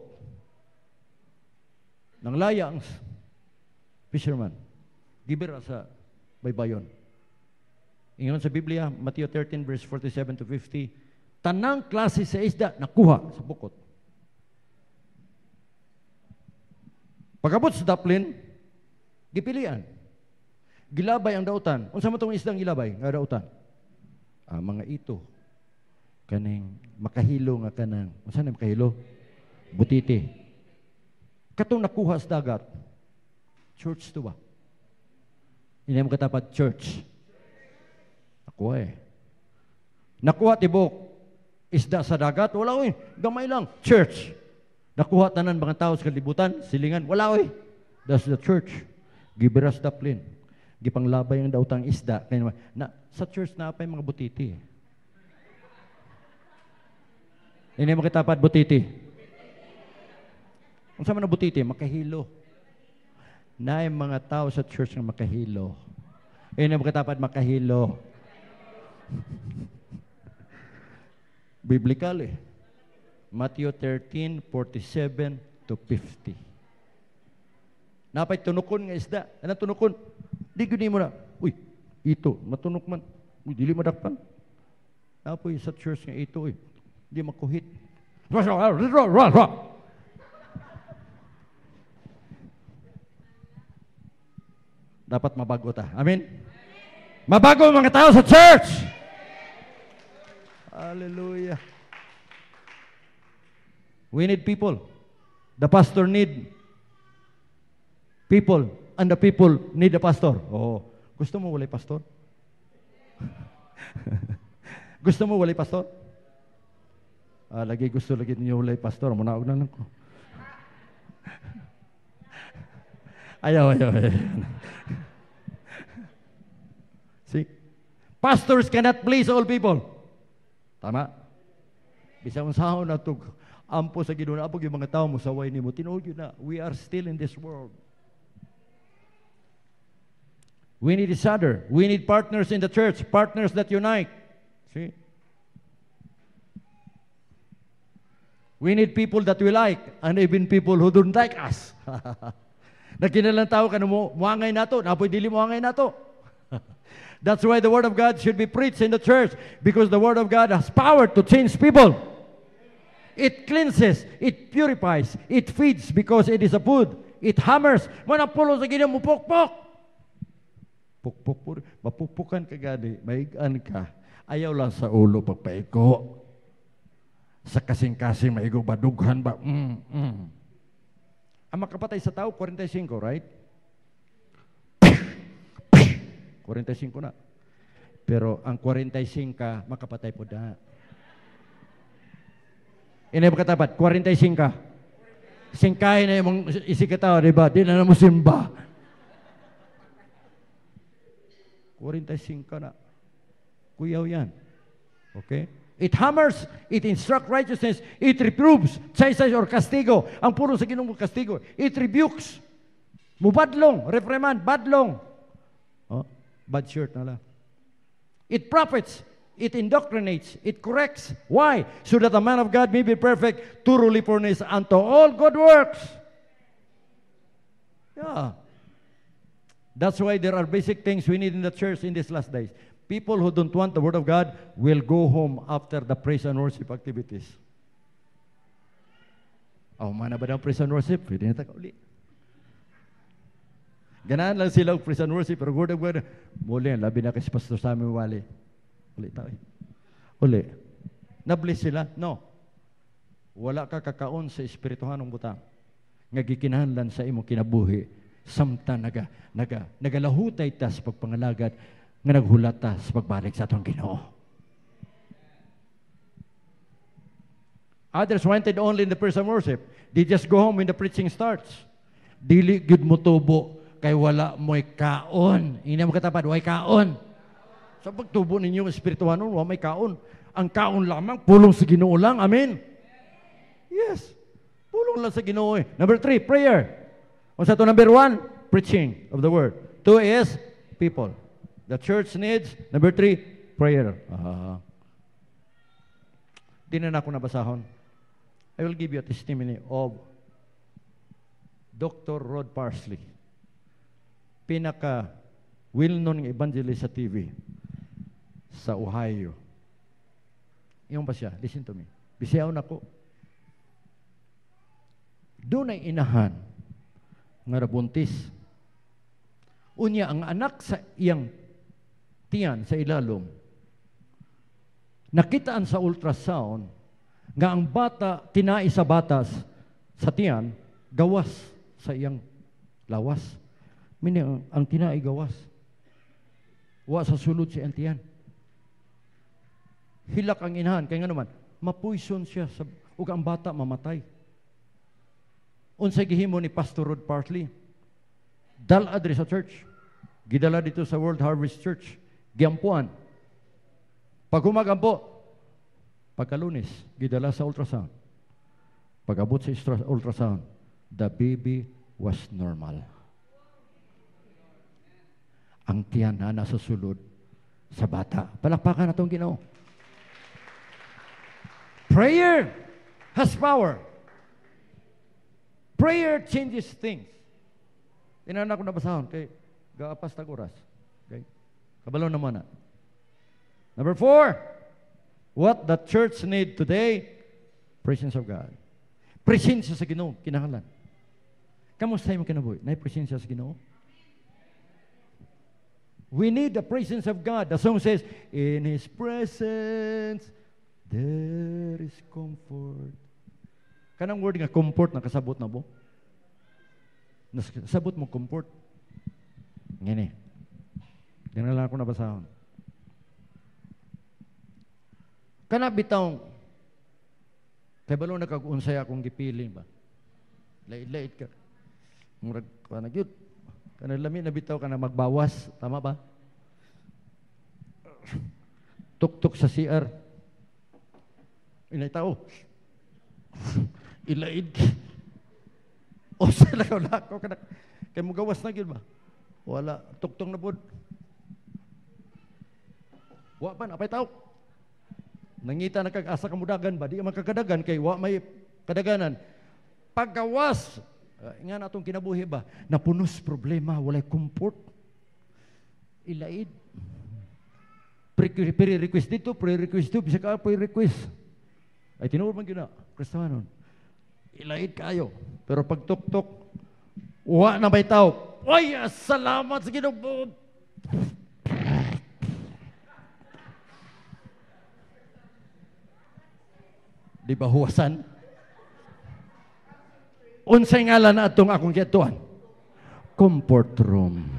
Speaker 1: Nang laya ang fisherman. Gibira sa baybayon. Ingon sa Biblia, Matthew 13 verse 47 to 50, tanang klase sa isda nakuha sa bukot. Pagabot sa daplin, gipilian. Gilabay ang dautan. Unsa man tong isdang gilabay nga dautan? Mga ito. Kaning makahilo nga kanang. Unsa na makahilo? Butiti. Katong nakuha sa dagat. Church to ba? Hindi mo katapat church. Nakuha Nakuha tibok. Isda sa dagat. Wala gamay lang. Church. Nakuha tanan mga tao sa kalibutan. Silingan. Wala That's the church. Giberas daplin. Gipanglabay ang dautang isda. Sa church na pa yung mga butiti. Hindi mo katapat butiti. Kung saan man ang butiti, makahilo. Na yung mga tao sa church na makahilo. Hindi mo katapat makahilo. Biblical Matthew 13:47 to 50. Napay tunukon nga isda. Ano tunukon? Di guni mo na. Uy, ito, matunok man. Uy, dili madakpan. Napoy sa church nga ito, di makuhit. Dapat mabago ta. Amen? Mabago mga tao sa church! Hallelujah. We need people. The pastor need people. And the people need a pastor. Oh, gusto mo walay pastor? Gusto mo walay pastor? Lagi gusto lagi niyo walay pastor. Munaog na lang ko. Ayaw. See? Pastors cannot please all people. Tama? Bisang sahon na ito, ampo sa Ginoo na apog yung mga tao mo saway nimo. Tinuod yun na, we are still in this world. We need each other. We need partners in the church, partners that unite. See? We need people that we like, and even people who don't like us. Nagkinalang tao ka na muangay na to, napoy dili muangay na to. That's why the Word of God should be preached in the church, because the Word of God has power to change people. It cleanses, it purifies, it feeds because it is a food. It hammers. Manapulo sa Ginoo mo pokpok. Pukpuk, mapukpukan ka gani, maigaan ka. Ayaw lang sa ulo pagpaiko. Sa kasing-kasing maigo badughan ba? Ang makapatay sa tao, 45, right? 45 na. Pero ang 45 ka, makapatay po na. Ini ba katapat? 45 ka. Singkahin na yung isikataw, di ba? Di na mo simba. 45 ka na. Kuyaw yan. Okay? It hammers, it instructs righteousness, it reproves, chastises or castigo. Ang puro sa Ginoo castigo. It rebukes. Mubadlong, reprimand, badlong. Oh, bad shirt na lang. It profits, it indoctrinates, it corrects. Why? So that the man of God may be perfect, thoroughly furnished unto all good works. Yeah. That's why there are basic things we need in the church in these last days. People who don't want the Word of God will go home after the praise and worship activities. Mana ba ng praise and worship? Pwede na uli. Ganahan lang sila praise and worship, pero word of God, muli, labi na kay si Pastor Sammy Wali. Uli tayo. Uli. Na-bless sila? No. Wala ka kakaon sa espirituhanong butang. Nga gikinahanglan sa imo kinabuhi. Samtang nagalahutay ta sa pagpangalagad, nga naghulata sa pagbalik sa atong Ginoo. Others wanted only in the praise and worship. They just go home when the preaching starts. Dili gud mo tubo kay wala mo'y kaon. Hindi mo katapad, way kaon. Sa pagtubo ninyo espirituhanon, wala may kaon. Ang kaon lamang, pulong sa Ginoo lang. Amen? Yes. Pulong lang sa Ginoo. Number 3, prayer. Kung sa ito, number 1, preaching of the word. 2 is people. The church needs, number 3, prayer. Di na ako nabasahon. I will give you a testimony of Dr. Rod Parsley. Pinaka well-known evangelist sa TV sa Ohio. Yung ba siya? Listen to me. Bisiyaw na ko. Doon ay inahan nga nabuntis. Unya, ang anak sa iyang tiyan, sa ilalom, nakitaan sa ultrasound nga ang bata, tinai sa batas sa tiyan, gawas sa iyang lawas. Meaning, ang tinai gawas. Wa sa sulod sa iyang tiyan. Hilak ang inahan. Kaya nga naman, mapuison siya ug ang bata mamatay. Unsay gihimo ni Pastor Rod Parsley? Dal address sa church. Gidala dito sa World Harvest Church. Giampuan. Pag humagampo, pagkalunes, gidala sa ultrasound. Pag-abot sa ultrasound, the baby was normal. Ang tiyan na nasa sulod sa bata. Palakpakan na itong Ginoo. Prayer has power. Prayer changes things. Tinanan ako nabasahon kay gaapas tag oras. Okay? Kabalo na muna. Number 4, what the church need today? Presence of God. Presensya sa Ginoo, kinahanglan. Kamusta mo kinabuhi? Nay presensya sa Ginoo? We need the presence of God. The song says, in His presence, there is comfort. Kanang word nga comfort na kasabot na mo? Nasabot mo comfort. Ngini. Yan lang ako nabasahon. Kana bitawng kay balo nakagunsay akong gipiling ba? Lait-lait ka. Murag ka na gyud. Kana lami na bitaw ka na magbawas, tama ba? Tuk-tuk sa CR. Inay tao. Ilaid. O sila ka lako ka na. Kaya mo gawas na gyud ba? Wala. Tuktong na pod. Wa pa na, apay tao. Nangita na kag-asa kamudagan ba? Di ka makakadagan kay wa may kadaganan. Paggawas, nga na itong kinabuhi ba? Napunos problema, walay comfort. Ilaid. Pre-request dito, pre-request dito, bisa ka pre-request. Ay tinuod man yun na, Kristahanon. Ilaid kayo. Pero pag tuk-tuk, wa na may tao. Ay, salamat sa Ginoo. Di ba huwasan? Unsay ngalan na atong akong kituan? Comfort room.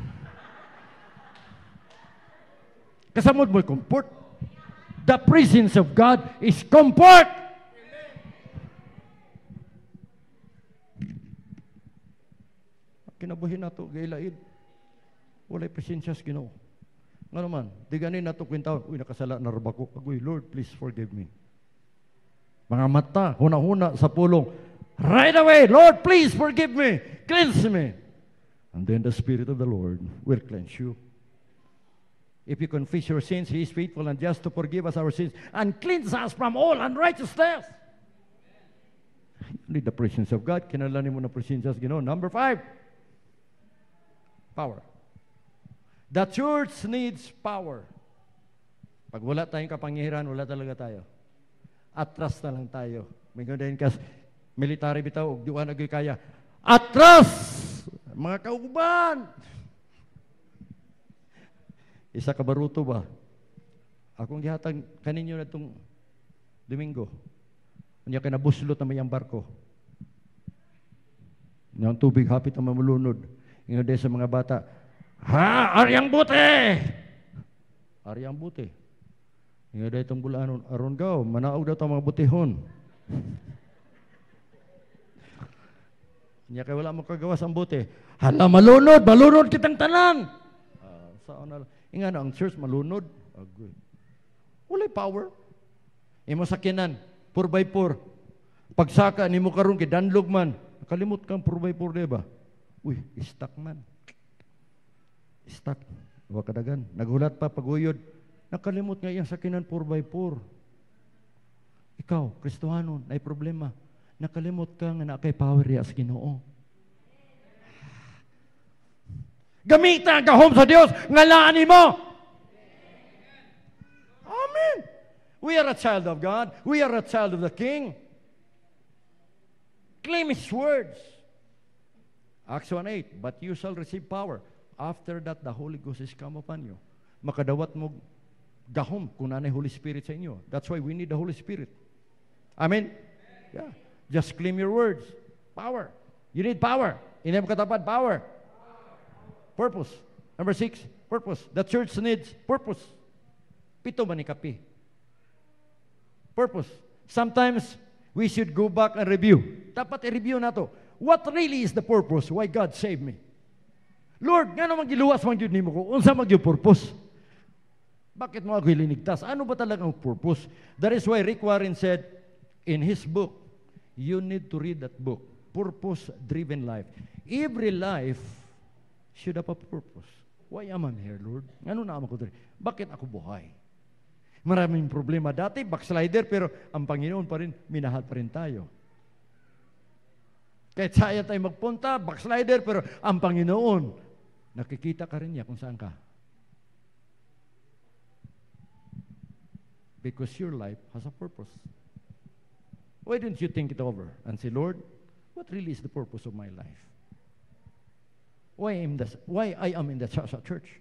Speaker 1: Kasamod mo comfort. The presence of God is comfort. Kinabuhin na ito, gailaid. Walay presensya sa Ginoo. Nga naman, di ganin na ito kwintaon. Uy, nakasala na raba ko. Agoy, Lord, please forgive me. Mga mata, huna-huna sa pulong. Right away, Lord, please forgive me. Cleanse me. And then the Spirit of the Lord will cleanse you. If you confess your sins, He is faithful and just to forgive us our sins and cleanse us from all unrighteousness. You need the presence of God. Kinalanin mo na presensya sa Ginoo. Number 5. Power. The church needs power. Pag wala tayong kapangyarihan, wala talaga tayo. Atras na lang tayo. May ganyan kas military bitaw, og diwan agoy kaya. Atras! Mga kauban! Isa ka baruto ba? Akong gihatag kaninyo na itong Domingo. Kanya ka nabuslot na may ang barko. Yung tubig hapit na mamulunod. Ngayon din sa mga bata, ha! Aryang buti! Aryang buti. Ngayon din itong bulanon, aron gaw, manaog daw itong mga butihon. Kanya kaya wala mo kagawas ang buti. Hala, malunod! Malunod kitang tanan! Saan na lang? Nga na, ang church malunod. Agoy. Wala'y power. Imo sakinan, 4x4. Pagsaka ni mo karon kay danlog man. Nakalimot kang 4x4, diba? Uy, stuck man. Stuck. Huwag kadagan. Naghulat pa paguyod. Nakalimot nga iyang sakinan 4x4. Ikaw, Kristohano, na problema. Nakalimot ka nga na kay power ya sa Ginoo. Gamitan ang kahom sa Dios, ngalaan mo. Amen. We are a child of God. We are a child of the King. Claim His words. Acts 1:8, but you shall receive power. After that, the Holy Ghost is come upon you. Makadawat mo gahom kung nanay Holy Spirit sa inyo. That's why we need the Holy Spirit. Amen? Yeah. Just claim your words. Power. You need power. Hindi mo katapat, power. Purpose. Number 6, purpose. The church needs purpose. 7 man ni kapi. Purpose. Sometimes, we should go back and review. Dapat i-review na to. What really is the purpose? Why God saved me? Lord, nga naman giluwas man yun nimo ko. Unsa man yung purpose? Bakit mo ako ilinigtas? Ano ba talagang purpose? That is why Rick Warren said in his book, you need to read that book, Purpose-Driven Life. Every life should have a purpose. Why am I here, Lord? Ano na ako dito? Bakit ako buhay? Maraming problema. Dati, backslider, pero ang Panginoon pa rin, minahal pa rin tayo. Kahit saya tayo magpunta, backslider, pero ang Panginoon, nakikita ka rin niya kung saan ka. Because your life has a purpose. Why don't you think it over and say, Lord, what really is the purpose of my life? Why I am in the church?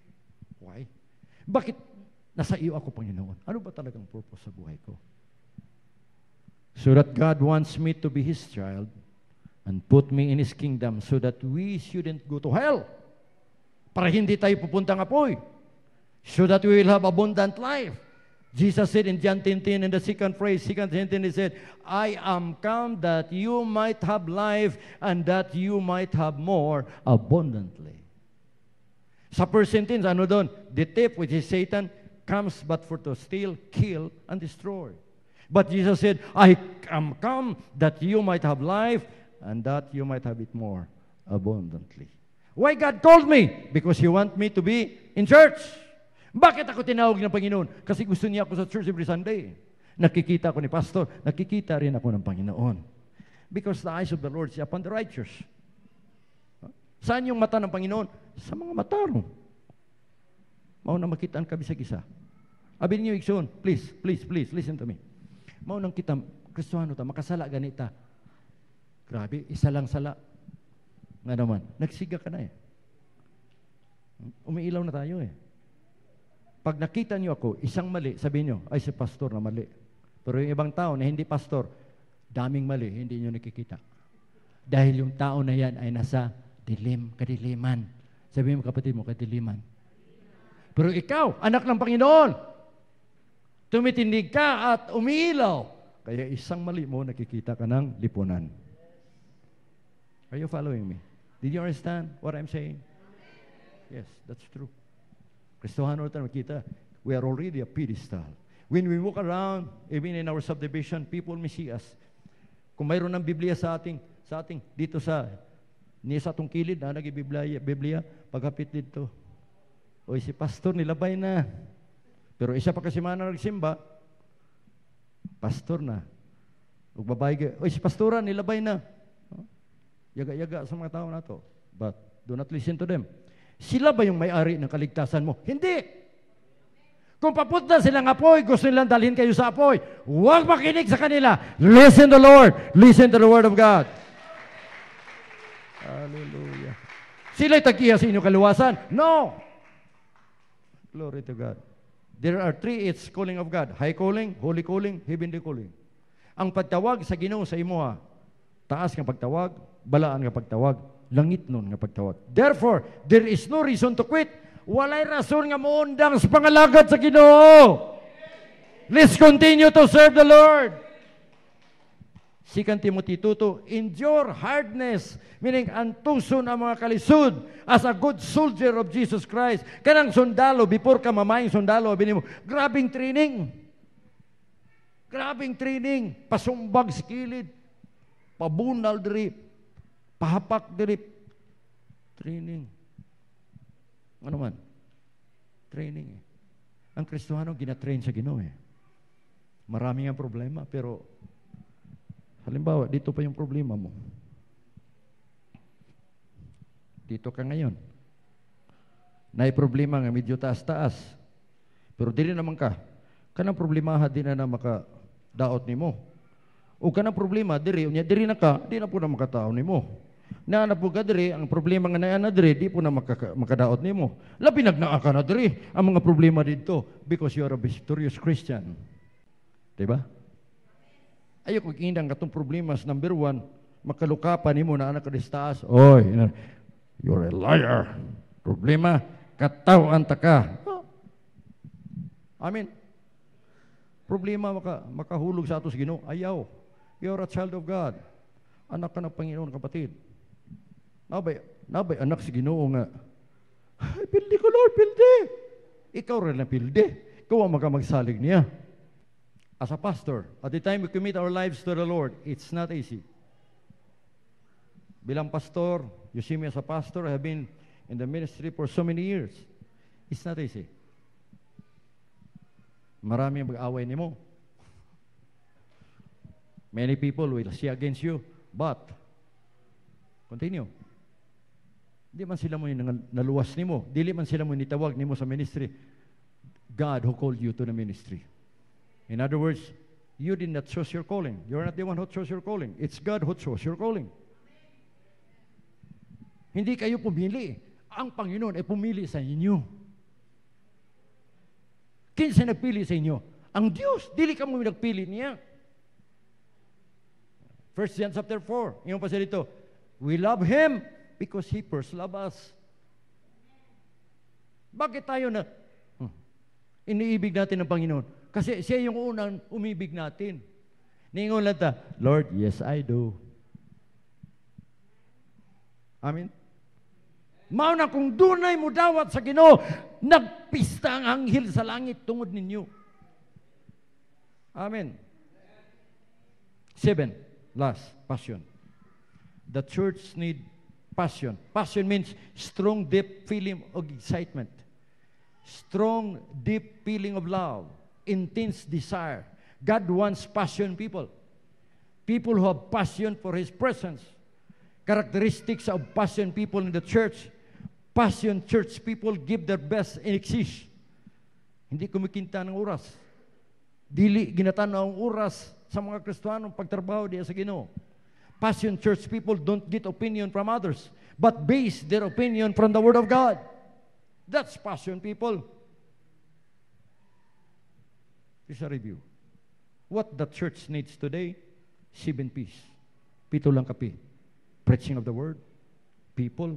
Speaker 1: Why? Bakit nasa iyo ako, Panginoon? Ano ba talagang purpose sa buhay ko? So that God wants me to be His child and put me in His kingdom so that we shouldn't go to hell. Para hindi tayo pupuntang apoy. So that we will have abundant life. Jesus said in John 10:10, in the second phrase, second sentence, He said, I am come that you might have life and that you might have more abundantly. Sa first sentence, ano doon? The thief, which is Satan, comes but for to steal, kill, and destroy. But Jesus said, I am come that you might have life and that you might have it more abundantly. Why God called me? Because He want me to be in church. Bakit ako tinawag ng Panginoon? Kasi gusto niya ako sa church every Sunday. Nakikita ako ni Pastor, nakikita rin ako ng Panginoon. Because the eyes of the Lord is upon the righteous. Saan yung mata ng Panginoon? Sa mga matarong. Mauna makita ang kabisag-isa. Abi niyo, Ikson, please, listen to me. Maunang kita, Kristohano ta, makasala ganita. Grabe, isa lang sala. Nga naman, nagsiga ka na eh. Umiilaw na tayo eh. Pag nakita niyo ako, isang mali, sabihin niyo, ay si pastor na mali. Pero yung ibang tao na hindi pastor, daming mali, hindi niyo nakikita. Dahil yung tao na yan ay nasa kadiliman. Sabihin mo kapatid mo, kadiliman. Pero ikaw, anak ng Panginoon, tumitindig ka at umiilaw. Kaya isang mali mo, nakikita ka ng lipunan. Are you following me? Did you understand what I'm saying? Yes, that's true. Kristohano tayo makita, we are already a pedestal. When we walk around, even in our subdivision, people may see us. Kung mayroon ng Biblia sa ating dito sa atong kilid, na Biblia, pagkapit dito. Oy, si pastor nilabay na. Pero isa pa kasi mana nagsimba, pastor na. Ug babae, oy, si pastora nilabay na. Yaga-yaga sa mga tao na to. But do not listen to them. Sila ba yung may-ari ng kaligtasan mo? Hindi. Kung papunta silang apoy, gusto nilang dalhin kayo sa apoy, huwag makinig sa kanila. Listen to the Lord. Listen to the Word of God. Hallelujah. Sila'y tag-iya sa inyong kaluwasan? No. Glory to God. There are three H's calling of God. High calling, holy calling, heavenly calling. Ang pagtawag sa Ginoo sa imo, taas nga pagtawag, balaan nga pagtawag, langit nun nga pagtawag. Therefore, there is no reason to quit. Walay rason nga muundang sa pangalagad sa Ginoo. Let's continue to serve the Lord. 2 Timothy 2:2, endure hardness, meaning antuson ang mga kalisod as a good soldier of Jesus Christ. Kanang sundalo, before ka mamayang sundalo, abinin mo, grabing training. Grabing training. Pasumbag sa kilid, pabunal diri, pahapak diri. Training. Ano man? Training. Ang Kristiyano gina-train sa Ginoo. Marami ang problema, pero halimbawa, dito pa yung problema mo. Dito ka ngayon. Naay problema nga medyo taas-taas. Pero dili naman ka. Kanang problema di na makadaot nimo. O kanang problema diri na ka, di na po na makataon nimo. Na po ka diri, ang problema nga na diri, di po na makadaot nimo. Labi nagnaa ka na diri ang mga problema dito because you are a victorious Christian. Diba? Ayaw kong indang katong problemas. Number 1, makalukapan ni mo na anak ka distaas. Oy, you're a liar. Problema, katawan ta ka. Oh. Amen. Problema, makahulog sa ato sa Ginoo. Ayaw. You're a child of God. Anak ka ng Panginoon, kapatid. Nabay anak sa Ginoo nga. Ay, pildi ko, Lord, pildi. Ikaw rin na pildi. Ikaw ang magsalig niya. As a pastor, at the time we commit our lives to the Lord, it's not easy. Bilang pastor, you see me as a pastor, I have been in the ministry for so many years. It's not easy. Marami ang mag-away nimo. Many people will see against you, but continue. Di man sila mo yung naluwas nimo, dili man sila mo nitawag nimo sa ministry. God who called you to the ministry. In other words, you did not choose your calling. You're not the one who chose your calling. It's God who chose your calling. Hindi kayo pumili. Ang Panginoon ay pumili sa inyo. Kinsa nagpili sa inyo? Ang Diyos. Dili ka mo nagpili niya. 1 John chapter 4. Yung pasal dito, we love Him because He first loved us. Bakit tayo na iniibig natin ng Panginoon? Kasi siya yung unang umibig natin. Ningon lang ta, Lord, yes, I do. Amen? Mauna kung dunay mo dawat sa Ginoo, nagpista ang anghel sa langit tungod ninyo. Amen. 7, last, passion. The church need passion. Passion means strong, deep feeling of excitement. Strong, deep feeling of love. Intense desire. God wants passion people. People who have passion for His presence. Characteristics of passion people in the church. Passion church people give their best and exist. Hindi kumikinta ng oras. Dili ginatanaw ang oras sa mga Kristiyanong pagtrabaho diya sa Ginoo. Passion church people don't get opinion from others, but base their opinion from the Word of God. That's passion people. Here's a review. What the church needs today, 7 P's. 7 lang kapi. Preaching of the Word, people,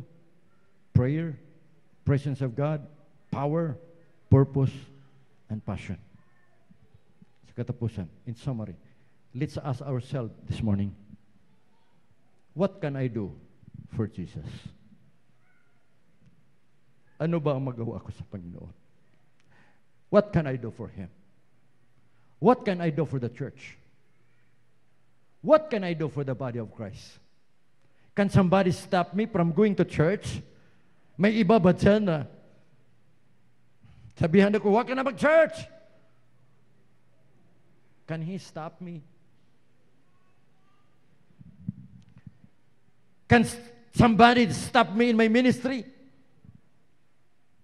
Speaker 1: prayer, presence of God, power, purpose, and passion. Sa katapusan, in summary, let's ask ourselves this morning, what can I do for Jesus? Ano ba ang magawa ko sa Panginoon? What can I do for Him? What can I do for the church? What can I do for the body of Christ? Can somebody stop me from going to church? May iba ba dyan na sabihan ko, huwag ka na mag-church? Can he stop me? Can somebody stop me in my ministry?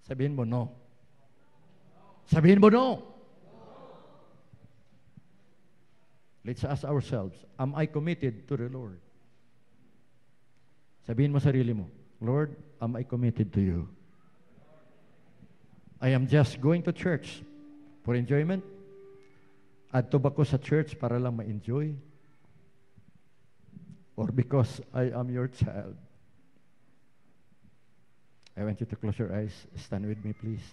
Speaker 1: Sabihin mo, no. Sabihin mo, no. Let's ask ourselves, am I committed to the Lord? Sabihin mo sarili mo, Lord, am I committed to you? I am just going to church for enjoyment. Adto ba ko sa church para lang ma-enjoy? Or because I am your child? I want you to close your eyes. Stand with me, please.